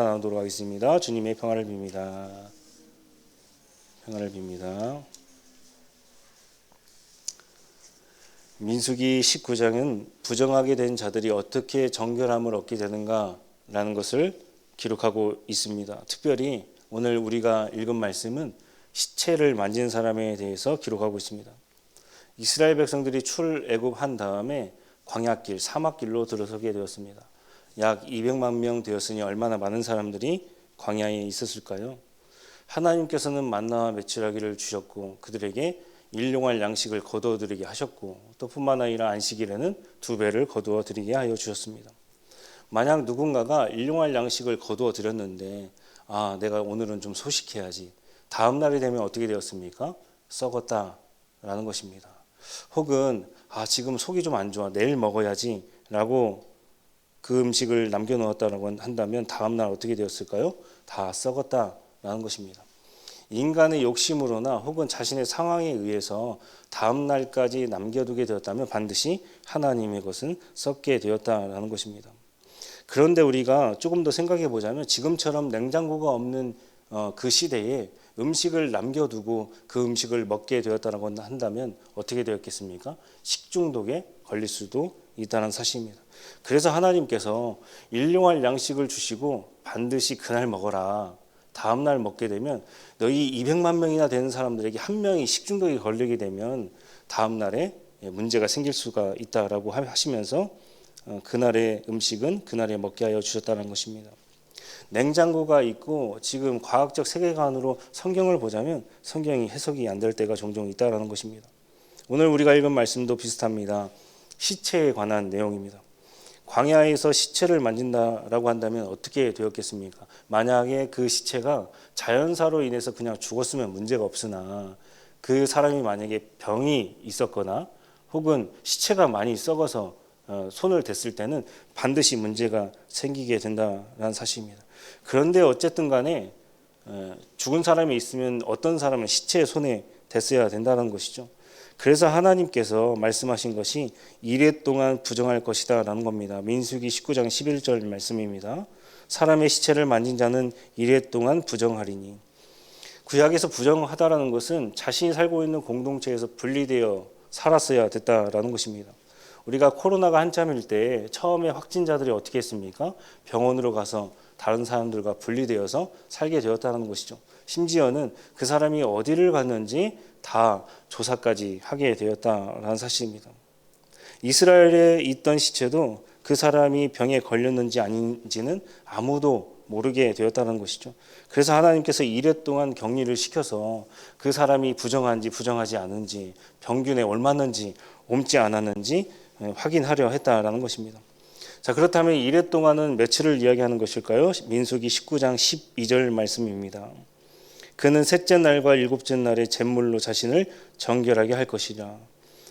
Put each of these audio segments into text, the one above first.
나누도록 하겠습니다. 주님의 평화를 빕니다. 평화를 빕니다. 민수기 19장은 부정하게 된 자들이 어떻게 정결함을 얻게 되는가라는 것을 기록하고 있습니다. 특별히 오늘 우리가 읽은 말씀은 시체를 만진 사람에 대해서 기록하고 있습니다. 이스라엘 백성들이 출애굽한 다음에 광야길, 사막길로 들어서게 되었습니다. 약 200만 명 되었으니 얼마나 많은 사람들이 광야에 있었을까요? 하나님께서는 만나와 메추라기를 주셨고 그들에게 일용할 양식을 거두어 드리게 하셨고 또 뿐만 아니라 안식일에는 2배를 거두어 드리게 하여 주셨습니다. 만약 누군가가 일용할 양식을 거두어 드렸는데 내가 오늘은 좀 소식해야지. 다음 날이 되면 어떻게 되었습니까? 썩었다라는 것입니다. 혹은 지금 속이 좀 안 좋아. 내일 먹어야지 라고 그 음식을 남겨놓았다고 한다면 다음 날 어떻게 되었을까요? 다 썩었다라는 것입니다. 인간의 욕심으로나 혹은 자신의 상황에 의해서 다음 날까지 남겨두게 되었다면 반드시 하나님의 것은 썩게 되었다라는 것입니다. 그런데 우리가 조금 더 생각해 보자면 지금처럼 냉장고가 없는 그 시대에 음식을 남겨두고 그 음식을 먹게 되었다고 한다면 어떻게 되었겠습니까? 식중독에 걸릴 수도 있다는 사실입니다. 그래서 하나님께서 일용할 양식을 주시고 반드시 그날 먹어라. 다음 날 먹게 되면 너희 200만 명이나 되는 사람들에게 한 명이 식중독에 걸리게 되면 다음 날에 문제가 생길 수가 있다라고 하시면서 그날의 음식은 그날에 먹게 하여 주셨다는 것입니다. 냉장고가 있고 지금 과학적 세계관으로 성경을 보자면 성경이 해석이 안 될 때가 종종 있다라는 것입니다. 오늘 우리가 읽은 말씀도 비슷합니다. 시체에 관한 내용입니다. 광야에서 시체를 만진다라고 한다면 어떻게 되었겠습니까? 만약에 그 시체가 자연사로 인해서 그냥 죽었으면 문제가 없으나 그 사람이 만약에 병이 있었거나 혹은 시체가 많이 썩어서 손을 댔을 때는 반드시 문제가 생기게 된다는 사실입니다. 그런데 어쨌든 간에 죽은 사람이 있으면 어떤 사람은 시체의 손에 댔어야 된다는 것이죠. 그래서 하나님께서 말씀하신 것이 이레 동안 부정할 것이다 라는 겁니다. 민수기 19장 11절 말씀입니다. 사람의 시체를 만진 자는 이레 동안 부정하리니. 구약에서 부정하다라는 것은 자신이 살고 있는 공동체에서 분리되어 살았어야 됐다라는 것입니다. 우리가 코로나가 한참일 때 처음에 확진자들이 어떻게 했습니까? 병원으로 가서 다른 사람들과 분리되어서 살게 되었다는 것이죠. 심지어는 그 사람이 어디를 갔는지 다 조사까지 하게 되었다는 사실입니다. 이스라엘에 있던 시체도 그 사람이 병에 걸렸는지 아닌지는 아무도 모르게 되었다는 것이죠. 그래서 하나님께서 이레 동안 격리를 시켜서 그 사람이 부정한지 부정하지 않은지 병균에 옮았는지 옮지 않았는지 확인하려 했다라는 것입니다. 자, 그렇다면 이레 동안은 며칠을 이야기하는 것일까요? 민수기 19장 12절 말씀입니다. 그는 셋째 날과 일곱째 날에 잿물로 자신을 정결하게 할 것이라.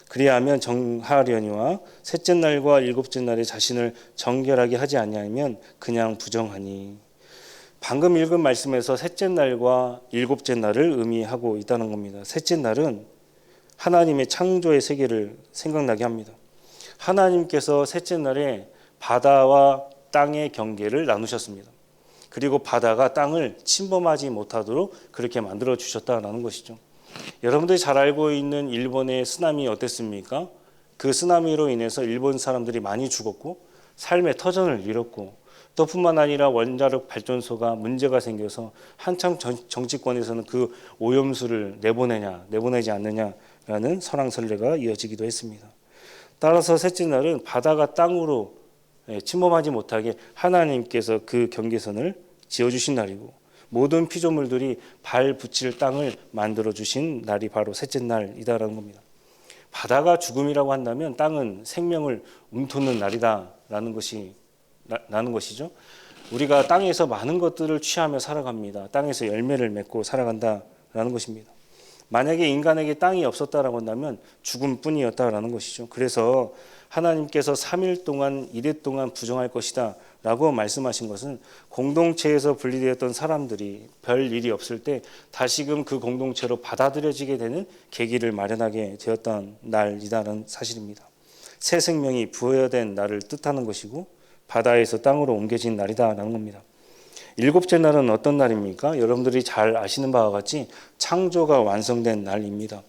그리하면 정하려니와 셋째 날과 일곱째 날에 자신을 정결하게 하지 아니하면 그냥 부정하니. 방금 읽은 말씀에서 셋째 날과 일곱째 날을 의미하고 있다는 겁니다. 셋째 날은 하나님의 창조의 세계를 생각나게 합니다. 하나님께서 셋째 날에 바다와 땅의 경계를 나누셨습니다. 그리고 바다가 땅을 침범하지 못하도록 그렇게 만들어 주셨다는 것이죠. 여러분들이 잘 알고 있는 일본의 쓰나미 어땠습니까? 그 쓰나미로 인해서 일본 사람들이 많이 죽었고 삶의 터전을 잃었고 또 뿐만 아니라 원자력 발전소가 문제가 생겨서 한참 정치권에서는 그 오염수를 내보내지 않느냐라는 설왕설래가 이어지기도 했습니다. 따라서 셋째 날은 바다가 땅으로 침범하지 못하게 하나님께서 그 경계선을 지어주신 날이고 모든 피조물들이 발 붙일 땅을 만들어주신 날이 바로 셋째 날이다라는 겁니다. 바다가 죽음이라고 한다면 땅은 생명을 움돋는 날이다라는 것이죠. 우리가 땅에서 많은 것들을 취하며 살아갑니다. 땅에서 열매를 맺고 살아간다라는 것입니다. 만약에 인간에게 땅이 없었다라고 한다면 죽음뿐이었다라는 것이죠. 그래서 하나님께서 3일 동안 이레 동안 부정할 것이다 라고 말씀하신 것은 공동체에서 분리되었던 사람들이 별 일이 없을 때 다시금 그 공동체로 받아들여지게 되는 계기를 마련하게 되었던 날이라는 사실입니다. 새 생명이 부여된 날을 뜻하는 것이고 바다에서 땅으로 옮겨진 날이다라는 겁니다. 일곱째 날은 어떤 날입니까? 여러분들이 잘 아시는 바와 같이 창조가 완성된 날입니다.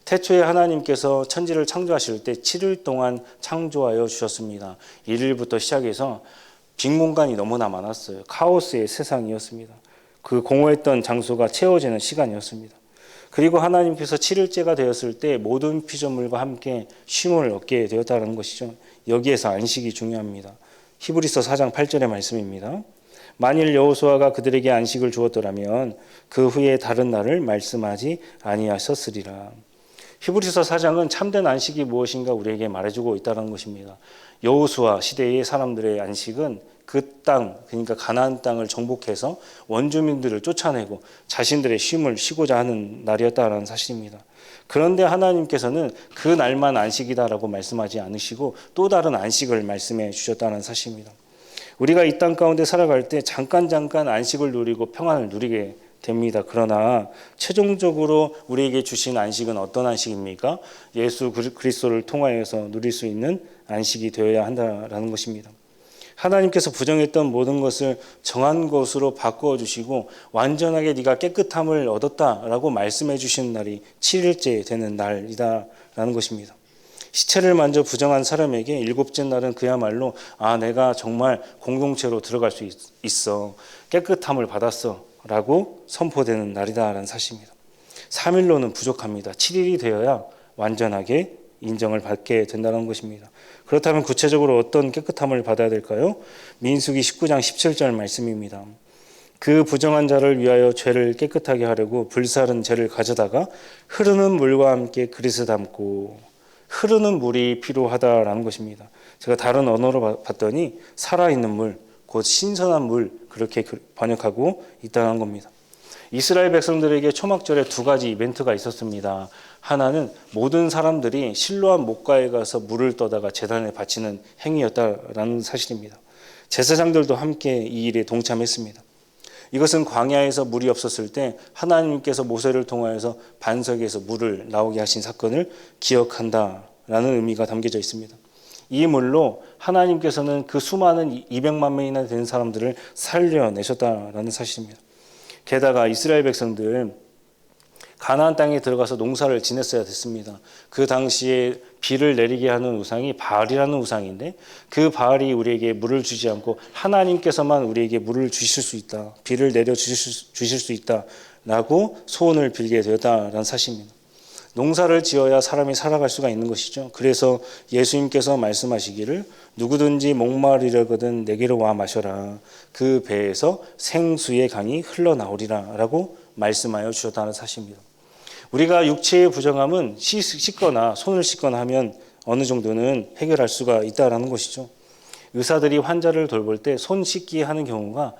태초에 하나님께서 천지를 창조하실 때 7일 동안 창조하여 주셨습니다. 1일부터 시작해서 빈 공간이 너무나 많았어요. 카오스의 세상이었습니다. 그 공허했던 장소가 채워지는 시간이었습니다. 그리고 하나님께서 7일째가 되었을 때 모든 피조물과 함께 쉼을 얻게 되었다는 것이죠. 여기에서 안식이 중요합니다. 히브리서 4장 8절의 말씀입니다. 만일 여호수아가 그들에게 안식을 주었더라면 그 후에 다른 날을 말씀하지 아니하셨으리라. 히브리서 4장은 참된 안식이 무엇인가 우리에게 말해주고 있다는 것입니다. 여호수아 시대의 사람들의 안식은 그 땅, 그러니까 가나안 땅을 정복해서 원주민들을 쫓아내고 자신들의 쉼을 쉬고자 하는 날이었다는 사실입니다. 그런데 하나님께서는 그 날만 안식이다라고 말씀하지 않으시고 또 다른 안식을 말씀해 주셨다는 사실입니다. 우리가 이 땅 가운데 살아갈 때 잠깐 안식을 누리고 평안을 누리게 됩니다. 그러나 최종적으로 우리에게 주신 안식은 어떤 안식입니까? 예수 그리스도를 통하여서 누릴 수 있는 안식이 되어야 한다라는 것입니다. 하나님께서 부정했던 모든 것을 정한 것으로 바꾸어 주시고 완전하게 네가 깨끗함을 얻었다라고 말씀해 주신 날이 7일째 되는 날이다라는 것입니다. 시체를 만져 부정한 사람에게 일곱째 날은 그야말로 내가 정말 공동체로 들어갈 수 있어. 깨끗함을 받았어. 라고 선포되는 날이다라는 사실입니다. 3일로는 부족합니다. 7일이 되어야 완전하게 인정을 받게 된다는 것입니다. 그렇다면 구체적으로 어떤 깨끗함을 받아야 될까요? 민수기 19장 17절 말씀입니다. 그 부정한 자를 위하여 죄를 깨끗하게 하려고 불사른 죄를 가져다가 흐르는 물과 함께 그릇에 담고, 흐르는 물이 필요하다라는 것입니다. 제가 다른 언어로 봤더니 살아있는 물, 곧 신선한 물, 그렇게 번역하고 있다는 겁니다. 이스라엘 백성들에게 초막절에 두 가지 이벤트가 있었습니다. 하나는 모든 사람들이 실로암 목가에 가서 물을 떠다가 제단에 바치는 행위였다라는 사실입니다. 제사장들도 함께 이 일에 동참했습니다. 이것은 광야에서 물이 없었을 때 하나님께서 모세를 통하여서 반석에서 물을 나오게 하신 사건을 기억한다라는 의미가 담겨져 있습니다. 이 물로 하나님께서는 그 수많은 200만 명이나 되는 사람들을 살려내셨다라는 사실입니다. 게다가 이스라엘 백성들 가나안 땅에 들어가서 농사를 지냈어야 됐습니다. 그 당시에 비를 내리게 하는 우상이 바알이라는 우상인데 그 바알이 우리에게 물을 주지 않고 하나님께서만 우리에게 물을 주실 수 있다. 비를 내려 주실 수 있다라고 소원을 빌게 되었다라는 사실입니다. 농사를 지어야 사람이 살아갈 수가 있는 것이죠. 그래서 예수님께서 말씀하시기를 누구든지 목마르려거든 내게로 와 마셔라. 그 배에서 생수의 강이 흘러나오리라 라고 말씀하여 주셨다는 사실입니다. 우리가 육체의 부정함은 씻거나 손을 씻거나 하면 어느 정도는 해결할 수가 있다는 것이죠. 의사들이 환자를 돌볼 때 손 씻기 하는 경우가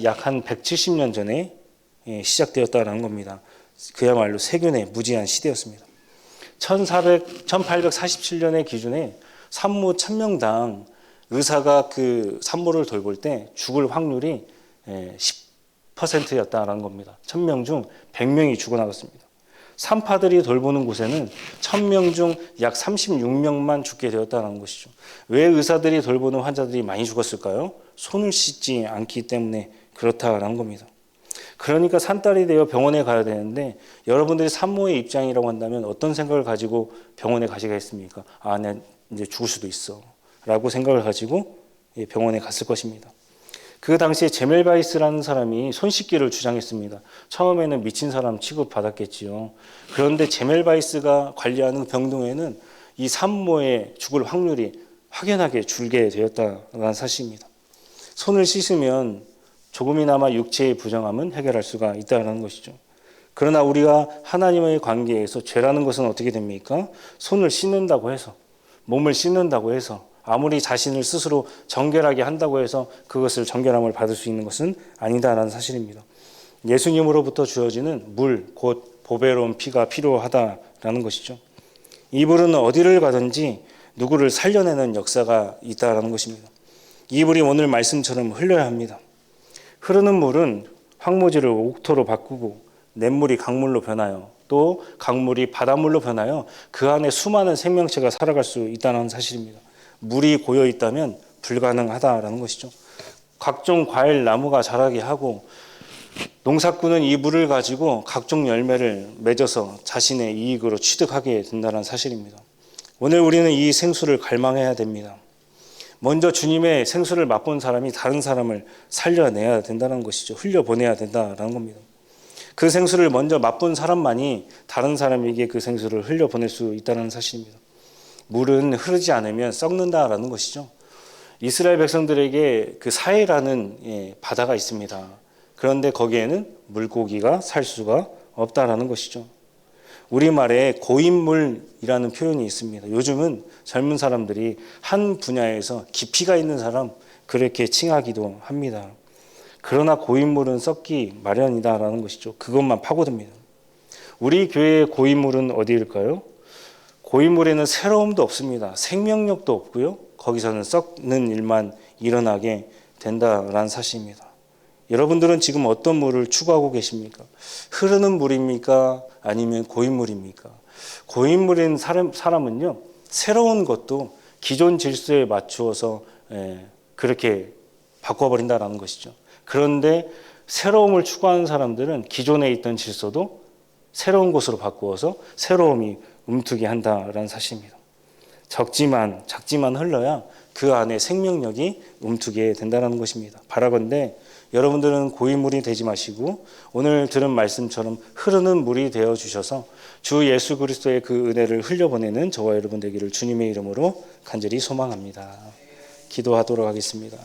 약 한 170년 전에 시작되었다는 겁니다. 그야말로 세균의 무지한 시대였습니다. 1847년의 기준에 산모 1000명당 의사가 그 산모를 돌볼 때 죽을 확률이 10%였다는 겁니다. 1000명 중 100명이 죽어나갔습니다. 산파들이 돌보는 곳에는 1000명 중 약 36명만 죽게 되었다는 것이죠. 왜 의사들이 돌보는 환자들이 많이 죽었을까요? 손을 씻지 않기 때문에 그렇다는 겁니다. 그러니까 산딸이 되어 병원에 가야 되는데 여러분들이 산모의 입장이라고 한다면 어떤 생각을 가지고 병원에 가시겠습니까? 내가 이제 죽을 수도 있어 라고 생각을 가지고 병원에 갔을 것입니다. 그 당시에 제멜바이스라는 사람이 손 씻기를 주장했습니다. 처음에는 미친 사람 취급받았겠지요. 그런데 제멜바이스가 관리하는 병동에는 이 산모의 죽을 확률이 확연하게 줄게 되었다는 사실입니다. 손을 씻으면 조금이나마 육체의 부정함은 해결할 수가 있다는 것이죠. 그러나 우리가 하나님의 관계에서 죄라는 것은 어떻게 됩니까? 손을 씻는다고 해서, 몸을 씻는다고 해서, 아무리 자신을 스스로 정결하게 한다고 해서 그것을 정결함을 받을 수 있는 것은 아니다라는 사실입니다. 예수님으로부터 주어지는 물, 곧 보배로운 피가 필요하다라는 것이죠. 이 물은 어디를 가든지 누구를 살려내는 역사가 있다라는 것입니다. 이 물이 오늘 말씀처럼 흘러야 합니다. 흐르는 물은 황무지를 옥토로 바꾸고 냇물이 강물로 변하여 또 강물이 바닷물로 변하여 그 안에 수많은 생명체가 살아갈 수 있다는 사실입니다. 물이 고여 있다면 불가능하다라는 것이죠. 각종 과일 나무가 자라게 하고 농사꾼은 이 물을 가지고 각종 열매를 맺어서 자신의 이익으로 취득하게 된다는 사실입니다. 오늘 우리는 이 생수를 갈망해야 됩니다. 먼저 주님의 생수를 맛본 사람이 다른 사람을 살려내야 된다는 것이죠. 흘려보내야 된다는 겁니다. 그 생수를 먼저 맛본 사람만이 다른 사람에게 그 생수를 흘려보낼 수 있다는 사실입니다. 물은 흐르지 않으면 썩는다라는 것이죠. 이스라엘 백성들에게 그 사해라는 바다가 있습니다. 그런데 거기에는 물고기가 살 수가 없다라는 것이죠. 우리말에 고인물이라는 표현이 있습니다. 요즘은 젊은 사람들이 한 분야에서 깊이가 있는 사람 그렇게 칭하기도 합니다. 그러나 고인물은 썩기 마련이다라는 것이죠. 그것만 파고듭니다. 우리 교회의 고인물은 어디일까요? 고인물에는 새로움도 없습니다. 생명력도 없고요. 거기서는 썩는 일만 일어나게 된다라는 사실입니다. 여러분들은 지금 어떤 물을 추구하고 계십니까? 흐르는 물입니까? 아니면 고인물입니까? 고인물인 사람은요, 새로운 것도 기존 질서에 맞추어서 그렇게 바꿔버린다는 것이죠. 그런데 새로움을 추구하는 사람들은 기존에 있던 질서도 새로운 것으로 바꾸어서 새로움이 움트게 한다는 사실입니다. 작지만 흘러야 그 안에 생명력이 움트게 된다는 것입니다. 바라건대 여러분들은 고인물이 되지 마시고 오늘 들은 말씀처럼 흐르는 물이 되어 주셔서 주 예수 그리스도의 그 은혜를 흘려보내는 저와 여러분 되기를 주님의 이름으로 간절히 소망합니다. 기도하도록 하겠습니다.